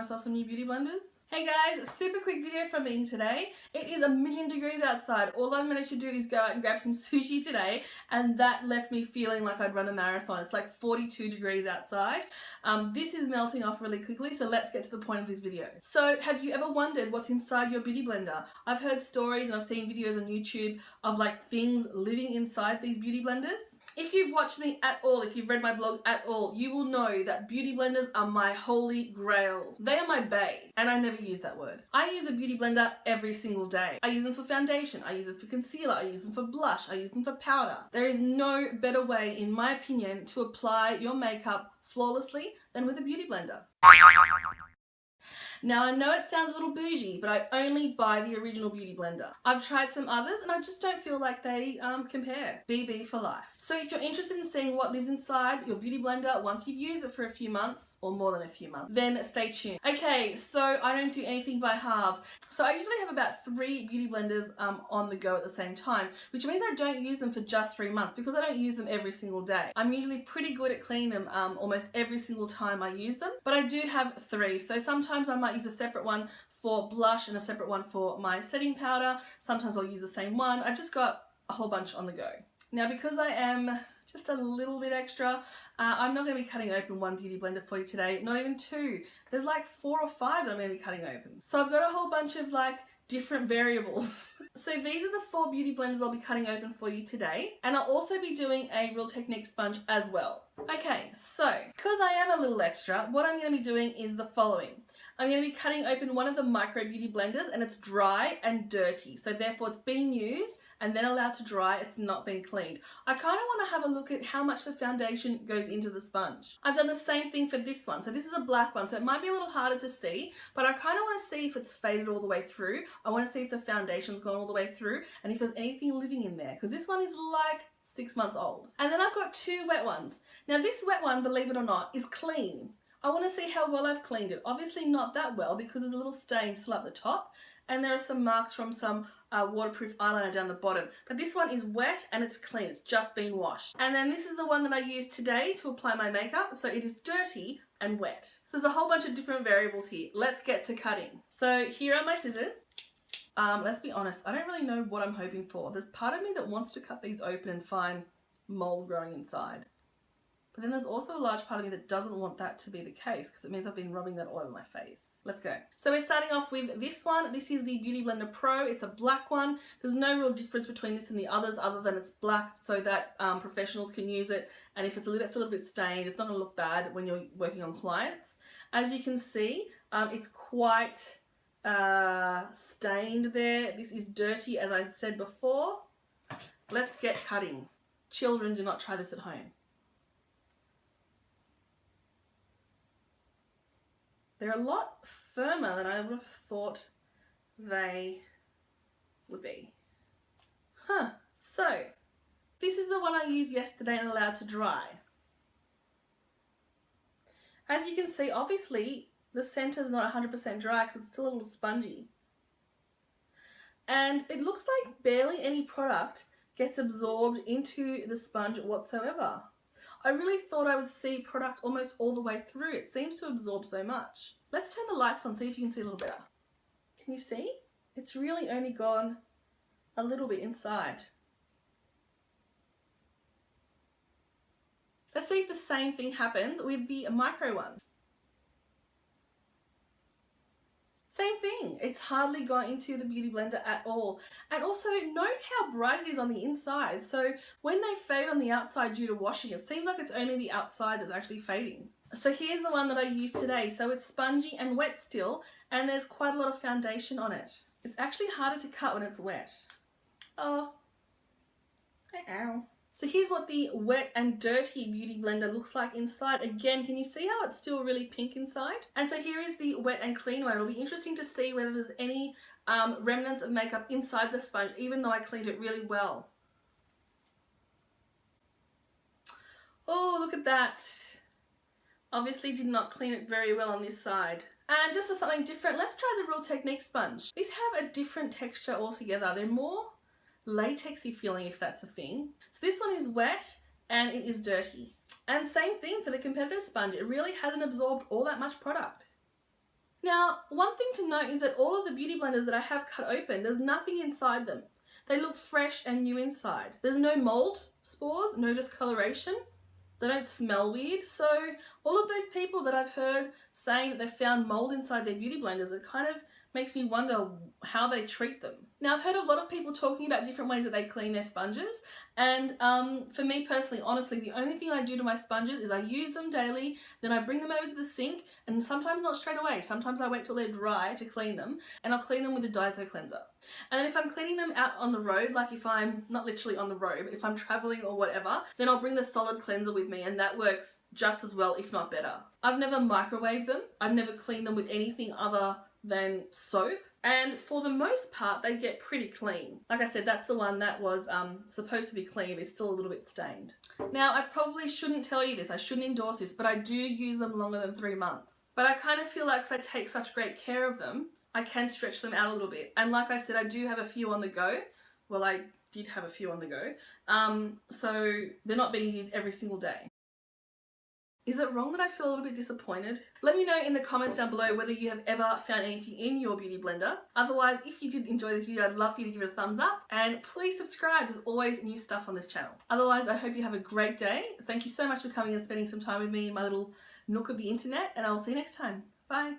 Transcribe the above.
myself some new beauty blenders. Hey guys, super quick video from me today. It is 1,000,000 degrees outside. All I managed to do is go out and grab some sushi today, and that left me feeling like I'd run a marathon. It's like 42 degrees outside. This is melting off really quickly, so let's get to the point of this video. So have you ever wondered what's inside your beauty blender? I've heard stories and I've seen videos on YouTube of like things living inside these beauty blenders. If you've watched me at all, if you've read my blog at all, you will know that beauty blenders are my holy grail. They are my bae, and I never use that word. I use a beauty blender every single day. I use them for foundation, I use them for concealer, I use them for blush, I use them for powder. There is no better way, in my opinion, to apply your makeup flawlessly than with a beauty blender. Now I know it sounds a little bougie, but I only buy the original beauty blender. I've tried some others and I just don't feel like they compare. BB for life. So if you're interested in seeing what lives inside your beauty blender once you've used it for a few months, or more than a few months, then stay tuned. Okay, so I don't do anything by halves. So I usually have about 3 beauty blenders on the go at the same time, which means I don't use them for just 3 months because I don't use them every single day. I'm usually pretty good at cleaning them almost every single time I use them, but I do have 3. So sometimes I might use a separate one for blush and a separate one for my setting powder. Sometimes I'll use the same one. I've just got a whole bunch on the go. Now because I am just a little bit extra, I'm not going to be cutting open 1 beauty blender for you today, not even 2. There's like 4 or 5 that I'm going to be cutting open. So I've got a whole bunch of like different variables. So these are the 4 beauty blenders I'll be cutting open for you today, and I'll also be doing a Real Technique sponge as well. Okay, so because I am a little extra, what I'm going to be doing is the following. I'm going to be cutting open one of the micro beauty blenders, and it's dry and dirty, so therefore it's been used and then allowed to dry. It's not been cleaned. I kind of want to have a look at how much the foundation goes into the sponge. I've done the same thing for this one. So this is a black one, so it might be a little harder to see, but I kind of want to see if it's faded all the way through. I want to see if the foundation's gone all the way through and if there's anything living in there, because this one is like 6 months old. And then I've got 2 wet ones. Now this wet one, believe it or not, is clean. I want to see how well I've cleaned it. Obviously not that well because there's a little stain still at the top, and there are some marks from some waterproof eyeliner down the bottom. But this one is wet and it's clean. It's just been washed. And then this is the one that I used today to apply my makeup. So it is dirty and wet. So there's a whole bunch of different variables here. Let's get to cutting. So here are my scissors. Let's be honest, I don't really know what I'm hoping for. There's part of me that wants to cut these open and find mold growing inside. But then there's also a large part of me that doesn't want that to be the case because it means I've been rubbing that all over my face. Let's go. So we're starting off with this one. This is the Beauty Blender Pro. It's a black one. There's no real difference between this and the others other than it's black so that professionals can use it. And if it's a little bit stained, it's not going to look bad when you're working on clients. As you can see, it's quite stained there. This is dirty, as I said before. Let's get cutting. Children, do not try this at home. They're a lot firmer than I would have thought they would be. So this is the one I used yesterday and allowed to dry. As you can see, obviously the center's not 100% dry because it's still a little spongy. And it looks like barely any product gets absorbed into the sponge whatsoever. I really thought I would see product almost all the way through. It seems to absorb so much. Let's turn the lights on, see if you can see a little better. Can you see? It's really only gone a little bit inside. Let's see if the same thing happens with the micro one. Same thing, it's hardly gone into the beauty blender at all. And also note how bright it is on the inside. So when they fade on the outside due to washing, it seems like it's only the outside that's actually fading. So here's the one that I used today. So it's spongy and wet still, and there's quite a lot of foundation on it. It's actually harder to cut when it's wet. Oh, ow. So here's what the wet and dirty beauty blender looks like inside. Again, can you see how it's still really pink inside? And so here is the wet and clean one. It'll be interesting to see whether there's any remnants of makeup inside the sponge, even though I cleaned it really well. Oh, look at that. Obviously did not clean it very well on this side. And just for something different, let's try the Real Technique sponge. These have a different texture altogether. They're more latexy feeling, if that's a thing. So this one is wet and it is dirty. And same thing for the competitor sponge. It really hasn't absorbed all that much product. Now, one thing to note is that all of the beauty blenders that I have cut open, there's nothing inside them. They look fresh and new inside. There's no mold spores, no discoloration. They don't smell weird. So all of those people that I've heard saying that they found mold inside their beauty blenders, it kind of makes me wonder how they treat them. Now, I've heard a lot of people talking about different ways that they clean their sponges, and for me personally, honestly, the only thing I do to my sponges is I use them daily, then I bring them over to the sink, and sometimes not straight away, sometimes I wait till they're dry to clean them, and I'll clean them with a Daiso cleanser. And then if I'm cleaning them out on the road, like if I'm not literally on the road, but if I'm traveling or whatever, then I'll bring the solid cleanser with me, and that works just as well, if not better. I've never microwaved them. I've never cleaned them with anything other than soap, and for the most part they get pretty clean. Like I said, that's the one that was supposed to be clean. It's still a little bit stained. Now, I probably shouldn't tell you this, I shouldn't endorse this, but I do use them longer than 3 months. But I kind of feel like, because I take such great care of them, I can stretch them out a little bit. And like I said, I do have a few on the go. Well, I did have a few on the go. So they're not being used every single day. Is it wrong that I feel a little bit disappointed? Let me know in the comments down below whether you have ever found anything in your beauty blender. Otherwise, if you did enjoy this video, I'd love for you to give it a thumbs up, and please subscribe. There's always new stuff on this channel. Otherwise, I hope you have a great day. Thank you so much for coming and spending some time with me in my little nook of the internet, and I will see you next time. Bye.